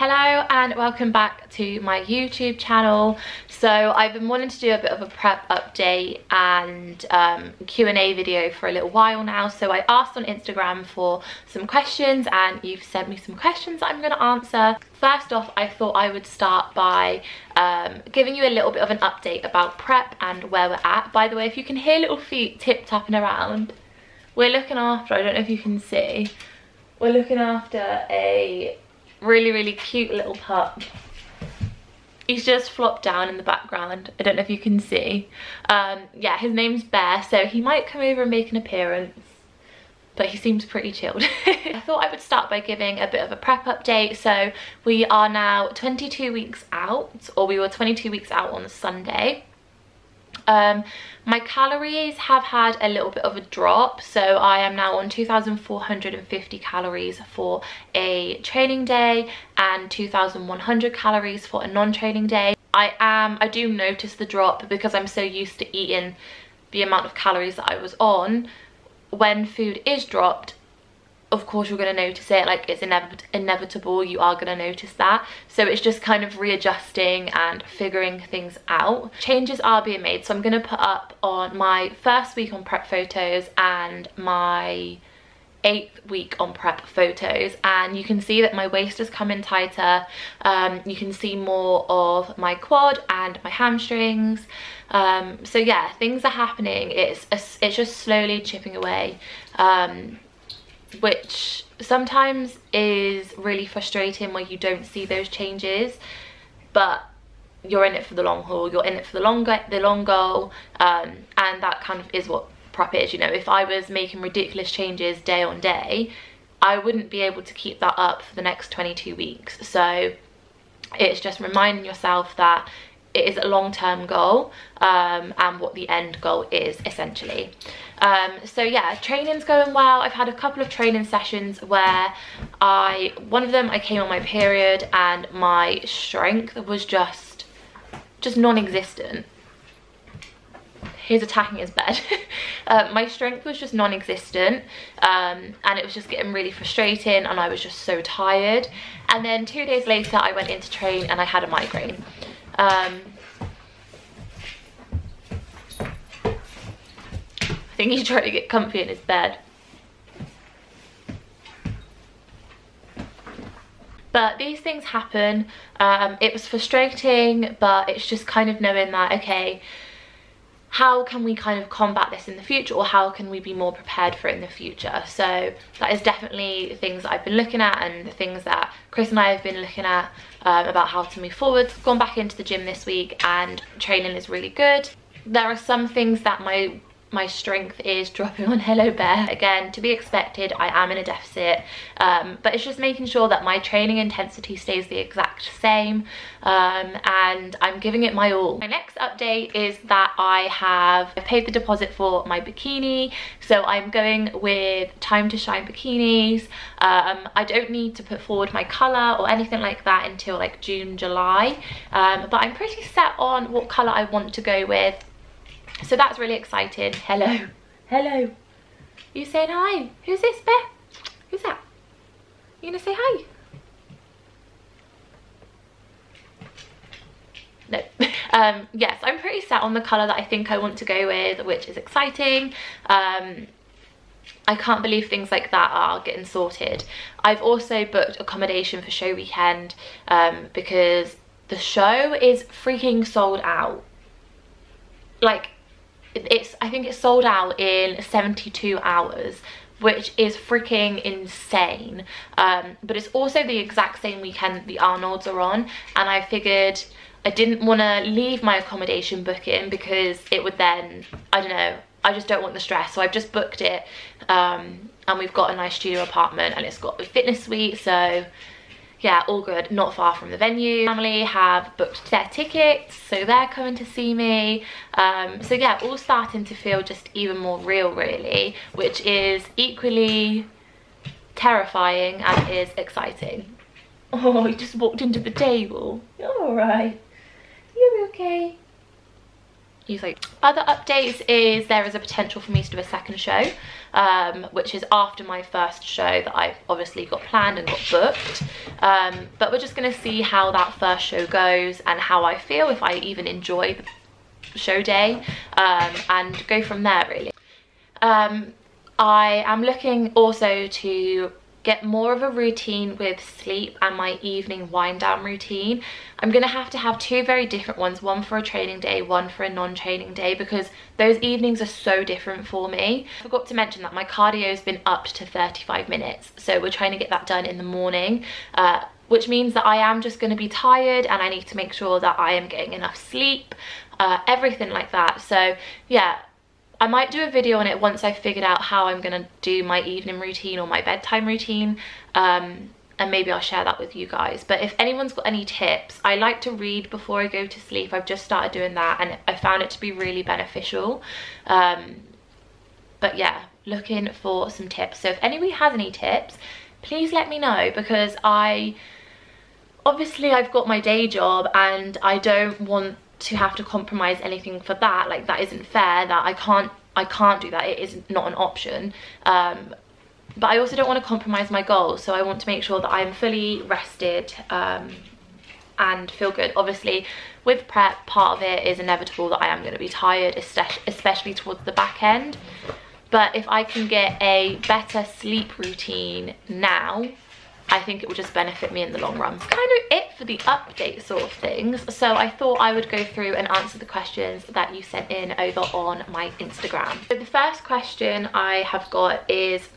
Hello and welcome back to my YouTube channel. So I've been wanting to do a bit of a prep update and Q&A video for a little while now. So I asked on Instagram for some questions and you've sent me some questions that I'm going to answer. First off, I thought I would start by giving you a little bit of an update about prep and where we're at. By the way, if you can hear little feet tip-tapping around, we're looking after, I don't know if you can see, we're looking after a really cute little pup. He's just flopped down in the background. I don't know if you can see. Yeah, his name's Bear, so he might come over and make an appearance, but he seems pretty chilled. I thought I would start by giving a bit of a prep update. So we are now 22 weeks out, or we were 22 weeks out on Sunday. My calories have had a little bit of a drop, so I am now on 2,450 calories for a training day and 2,100 calories for a non-training day. I do notice the drop because I'm so used to eating the amount of calories that I was on. When food is dropped, of course you're going to notice it, like it's inevitable, you are going to notice that. So it's just kind of readjusting and figuring things out. Changes are being made, so I'm going to put up on my first week on prep photos and my 8th week on prep photos, and you can see that my waist is coming tighter. You can see more of my quad and my hamstrings. So yeah, things are happening. It's just slowly chipping away, which sometimes is really frustrating when you don't see those changes, but you're in it for the long haul, you're in it for the long goal, and that kind of is what prep is. You know, if I was making ridiculous changes day on day, I wouldn't be able to keep that up for the next 22 weeks. So it's just reminding yourself that it is a long-term goal, and what the end goal is essentially. So yeah, training's going well. I've had a couple of training sessions where one of them I came on my period and my strength was just non-existent. He's attacking his bed. My strength was just non-existent, and it was just getting really frustrating and I was just so tired. And then 2 days later I went in to train and I had a migraine. I think he's trying to get comfy in his bed. But these things happen. It was frustrating, but it's just kind of knowing that, okay, how can we kind of combat this in the future, or how can we be more prepared for it in the future? So that is definitely things that I've been looking at, and the things that Chris and I have been looking at about how to move forward. I've gone back into the gym this week and training is really good. There are some things that my strength is dropping on. Hello Bear. Again, to be expected, I am in a deficit, but it's just making sure that my training intensity stays the exact same, and I'm giving it my all. My next update is that I've paid the deposit for my bikini, so I'm going with Time to Shine bikinis. I don't need to put forward my colour or anything like that until like June, July, but I'm pretty set on what colour I want to go with. So that's really exciting. Hello. Hello. You saying hi? Who's this, Bear? Who's that? You gonna say hi? No. Yes, I'm pretty set on the colour that I think I want to go with, which is exciting. I can't believe things like that are getting sorted. I've also booked accommodation for show weekend, because the show is freaking sold out. Like, I think it's sold out in 72 hours, which is freaking insane. But it's also the exact same weekend the Arnolds are on, and I figured I didn't want to leave my accommodation booking because it would then, I don't know, I just don't want the stress. So I've just booked it, and we've got a nice studio apartment and it's got a fitness suite, so yeah, all good. Not far from the venue. Family have booked their tickets, so they're coming to see me. So yeah, all starting to feel just even more real really, which is equally terrifying and is exciting. Oh, he just walked into the table. You're all right. You're okay. Other updates is there is a potential for me to do a second show, which is after my first show that I've obviously got planned and got booked. But we're just going to see how that first show goes and how I feel, if I even enjoy the show day, and go from there really. I am looking also to get more of a routine with sleep and my evening wind down routine. I'm gonna have to have two very different ones, one for a training day, one for a non-training day, because those evenings are so different for me. I forgot to mention that my cardio has been upped to 35 minutes, so we're trying to get that done in the morning, which means that I am just going to be tired, and I need to make sure that I am getting enough sleep, everything like that. So yeah, I might do a video on it once I've figured out how I'm going to do my evening routine or my bedtime routine, and maybe I'll share that with you guys. But if anyone's got any tips, I like to read before I go to sleep. I've just started doing that and I found it to be really beneficial. But yeah, looking for some tips. So if anybody has any tips, please let me know, because obviously I've got my day job and I don't want to have to compromise anything for that. Like, that isn't fair, that I can't do that. It is not an option. But I also don't want to compromise my goals, so I want to make sure that I'm fully rested and feel good. Obviously with prep, part of it is inevitable that I am going to be tired, especially towards the back end. But if I can get a better sleep routine now, I think it will just benefit me in the long run. That's kind of it for the update sort of things. So I thought I would go through and answer the questions that you sent in over on my Instagram. So the first question I have got is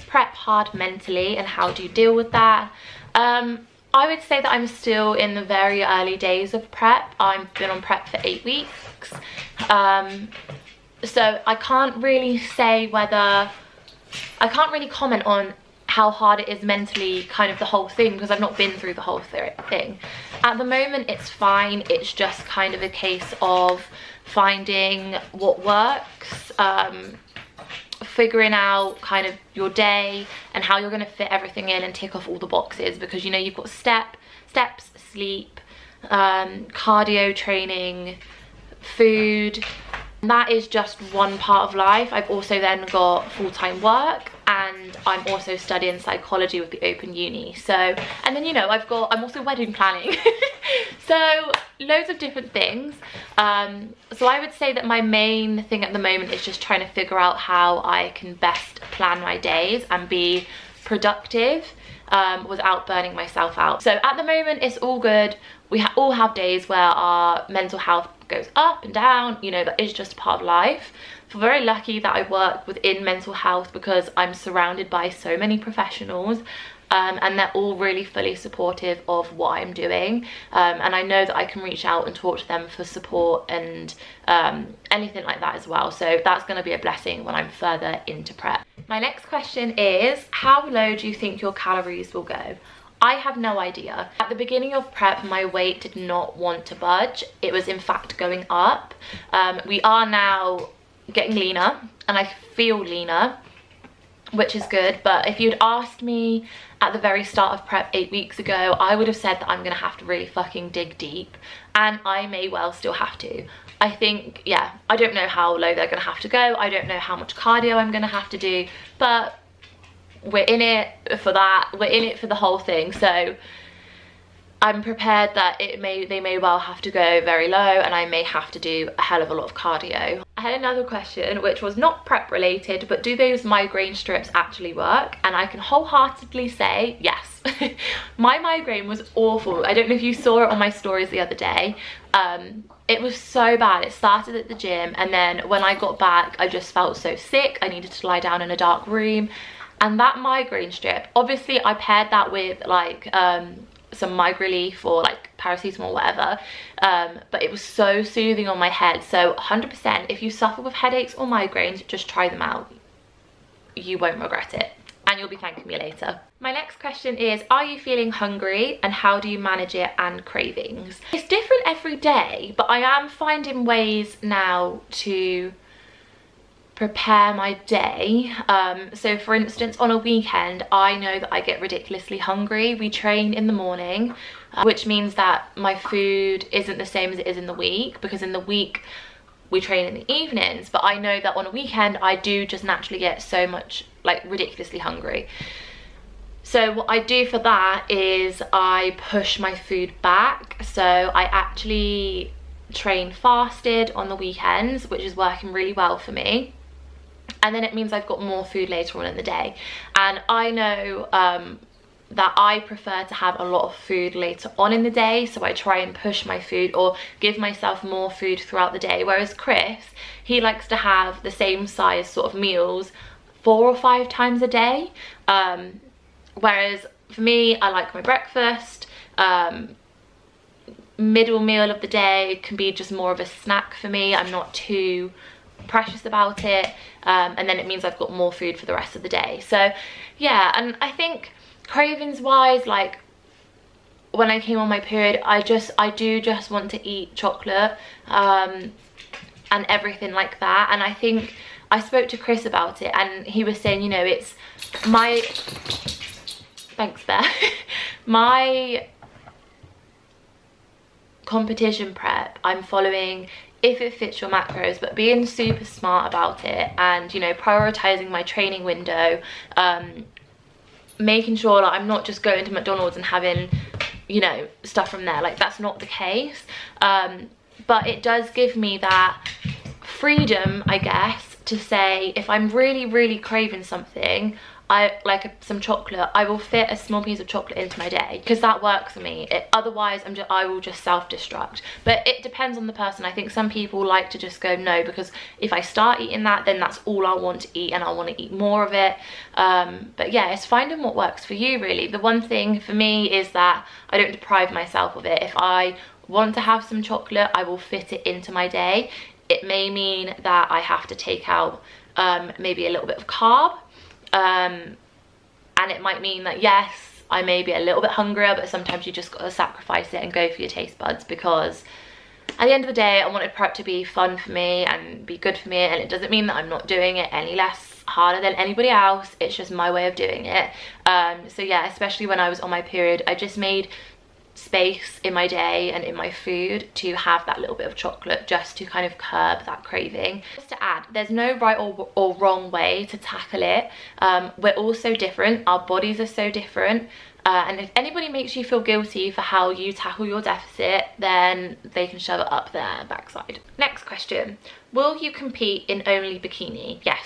prep hard mentally, and how do you deal with that? I would say that I'm still in the very early days of prep. I've been on prep for 8 weeks. So I can't really say whether, I can't really comment on how hard it is mentally, kind of the whole thing, because I've not been through the whole thing. At the moment it's fine. It's just kind of a case of finding what works, figuring out kind of your day and how you're going to fit everything in and tick off all the boxes, because you know you've got steps, sleep, cardio training, food. And that is just one part of life. I've also then got full-time work, and I'm also studying psychology with the Open Uni. So, and then, you know, I'm also wedding planning. So loads of different things. So I would say that my main thing at the moment is just trying to figure out how I can best plan my days and be productive without burning myself out. So at the moment it's all good. We all have days where our mental health goes up and down, you know, that is just part of life. I feel very lucky that I work within mental health, because I'm surrounded by so many professionals, and they're all really fully supportive of what I'm doing, and I know that I can reach out and talk to them for support and anything like that as well. So that's going to be a blessing when I'm further into prep. My next question is, how low do you think your calories will go? I have no idea. At the beginning of prep, my weight did not want to budge. It was in fact going up. We are now getting leaner, and I feel leaner, which is good. But if you'd asked me at the very start of prep 8 weeks ago, I would have said that I'm gonna have to really fucking dig deep, and I may well still have to. I think, yeah, I don't know how low they're gonna have to go. I don't know how much cardio I'm gonna have to do, but we're in it for that. We're in it for the whole thing. So I'm prepared that they may well have to go very low, and I may have to do a hell of a lot of cardio. I had another question which was not prep related, but do those migraine strips actually work? And I can wholeheartedly say yes. My migraine was awful. I don't know if you saw it on my stories the other day. It was so bad. It started at the gym, and then when I got back I just felt so sick. I needed to lie down in a dark room. And that migraine strip, obviously I paired that with like some migraine relief or like paracetamol or whatever, but it was so soothing on my head. So 100%, if you suffer with headaches or migraines, just try them out. You won't regret it, and you'll be thanking me later. My next question is, are you feeling hungry, and how do you manage it and cravings? It's different every day, but I am finding ways now to prepare my day. So for instance, on a weekend I know that I get ridiculously hungry. We train in the morning, which means that my food isn't the same as it is in the week, because in the week we train in the evenings, but I know that on a weekend I do just naturally get so much, like, ridiculously hungry. So what I do for that is I push my food back. So I actually train fasted on the weekends, which is working really well for me. And then it means I've got more food later on in the day. And I know that I prefer to have a lot of food later on in the day, so I try and push my food or give myself more food throughout the day. Whereas Chris, he likes to have the same size sort of meals 4 or 5 times a day. Whereas for me, I like my breakfast. Middle meal of the day can be just more of a snack for me. I'm not too precious about it, and then it means I've got more food for the rest of the day. So yeah, and I think cravings wise, like when I came on my period, I do just want to eat chocolate and everything like that. And I think I spoke to Chris about it, and he was saying, you know, it's my thanks Bear my competition prep, I'm following if it fits your macros, but being super smart about it, and, you know, prioritizing my training window, making sure that I'm not just going to McDonald's and having, you know, stuff from there. Like, that's not the case. But it does give me that freedom, I guess, to say if I'm really craving something, some chocolate, I will fit a small piece of chocolate into my day, because that works for me. Otherwise I will just self-destruct. But it depends on the person. I think some people like to just go no, because if I start eating that, then that's all I want to eat, and I want to eat more of it. But yeah, it's finding what works for you, really. The one thing for me is that I don't deprive myself of it. If I want to have some chocolate, I will fit it into my day. It may mean that I have to take out maybe a little bit of carb. And it might mean that, yes, I may be a little bit hungrier, but sometimes you just gotta sacrifice it and go for your taste buds, because at the end of the day, I wanted prep to be fun for me and be good for me, and it doesn't mean that I'm not doing it any less harder than anybody else. It's just my way of doing it. So yeah, especially when I was on my period, I just made space in my day and in my food to have that little bit of chocolate, just to kind of curb that craving. Just to add, there's no right or wrong way to tackle it. We're all so different, our bodies are so different, and if anybody makes you feel guilty for how you tackle your deficit, then they can shove it up their backside. Next question, will you compete in only bikini? Yes.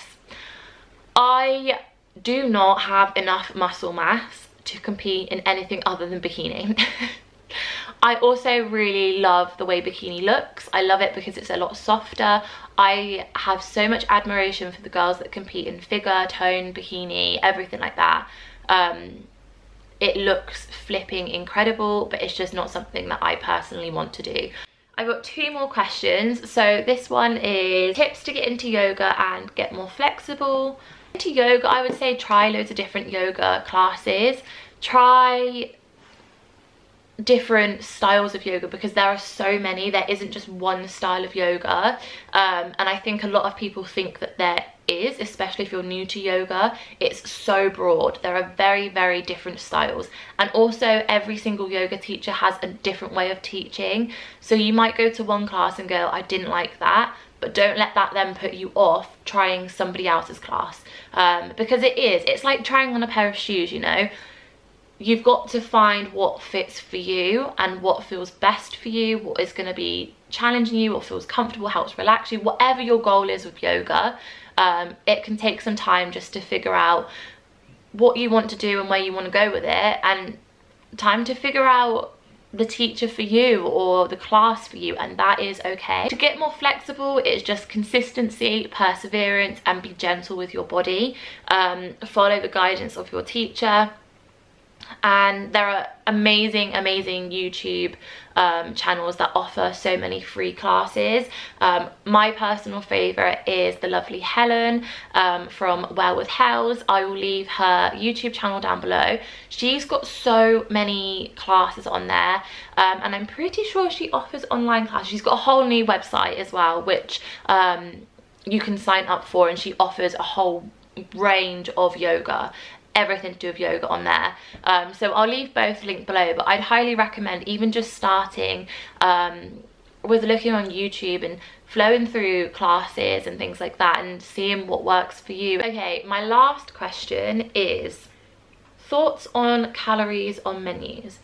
I do not have enough muscle mass to compete in anything other than bikini. I also really love the way bikini looks. I love it because it's a lot softer. I have so much admiration for the girls that compete in figure, tone, bikini, everything like that. It looks flipping incredible, but it's just not something that I personally want to do. I've got 2 more questions. So this one is tips to get into yoga and get more flexible. Into yoga, I would say try loads of different yoga classes. Try different styles of yoga, because there are so many. There isn't just one style of yoga, and I think a lot of people think that there is, especially if you're new to yoga. It's so broad. There are very different styles, and also every single yoga teacher has a different way of teaching. So you might go to one class and go, I didn't like that, but don't let that then put you off trying somebody else's class, because it's like trying on a pair of shoes, you know. You've got to find what fits for you and what feels best for you, what is going to be challenging you, what feels comfortable, helps relax you. Whatever your goal is with yoga, it can take some time just to figure out what you want to do and where you want to go with it, and time to figure out the teacher for you or the class for you, and that is okay. To get more flexible, it's just consistency, perseverance, and be gentle with your body. Follow the guidance of your teacher. And there are amazing YouTube channels that offer so many free classes. My personal favorite is the lovely Helen from WELLWITHHELS. I will leave her YouTube channel down below. She's got so many classes on there, and I'm pretty sure she offers online classes. She's got a whole new website as well, which you can sign up for, and she offers a whole range of yoga, everything to do with yoga on there. So I'll leave both linked below, but I'd highly recommend even just starting was looking on YouTube and flowing through classes and things like that and seeing what works for you. Okay, my last question is thoughts on calories on menus.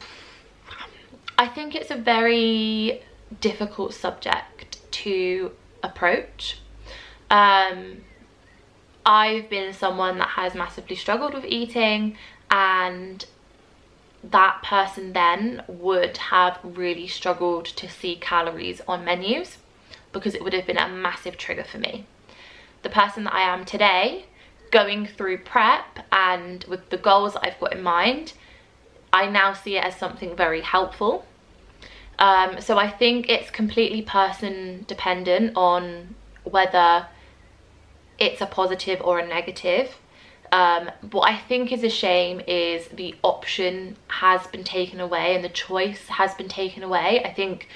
I think it's a very difficult subject to approach. I've been someone that has massively struggled with eating, and that person then would have really struggled to see calories on menus because it would have been a massive trigger for me. The person that I am today, going through prep and with the goals that I've got in mind, I now see it as something very helpful. So I think it's completely person dependent on whether it's a positive or a negative. What I think is a shame is the option has been taken away and the choice has been taken away. I think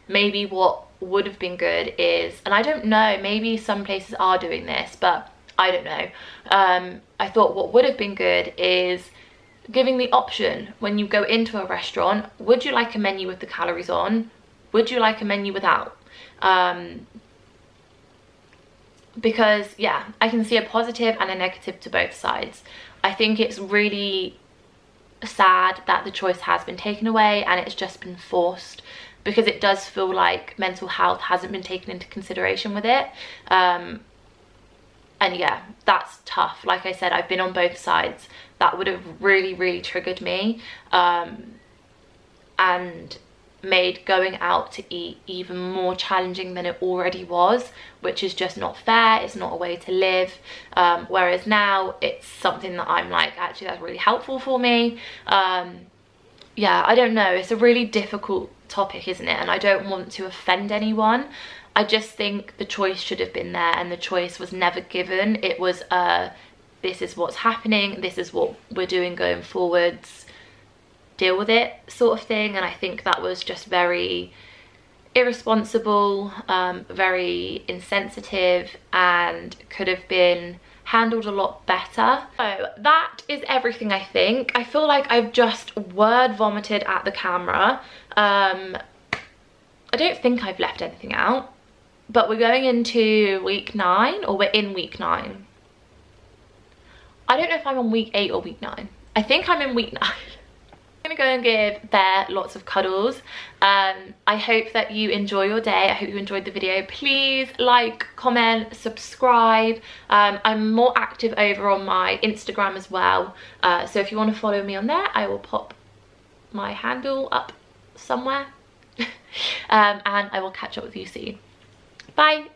maybe what would have been good is, and I don't know, maybe some places are doing this, but I don't know. I thought what would have been good is giving the option when you go into a restaurant. Would you like a menu with the calories on? Would you like a menu without? Because yeah, I can see a positive and a negative to both sides. I think it's really sad that the choice has been taken away and it's just been forced, because it does feel like mental health hasn't been taken into consideration with it. And yeah, that's tough. Like I said, I've been on both sides. That would have really triggered me, and made going out to eat even more challenging than it already was, which is just not fair. It's not a way to live. Whereas now it's something that I'm like, actually that's really helpful for me. Yeah, I don't know, it's a really difficult topic, isn't it? And I don't want to offend anyone. I just think the choice should have been there, and the choice was never given. It was this is what's happening, this is what we're doing going forwards, deal with it sort of thing. And I think that was just very irresponsible, very insensitive, and could have been handled a lot better. So that is everything, I think. I feel like I've just word vomited at the camera. I don't think I've left anything out, but we're going into week 9, or we're in week 9. I don't know if I'm on week 8 or week 9. I think I'm in week 9. I'm gonna go and give Bear lots of cuddles. I hope that you enjoy your day. I hope you enjoyed the video. Please like, comment, subscribe. I'm more active over on my Instagram as well, so if you want to follow me on there, I will pop my handle up somewhere. And I will catch up with you soon. Bye.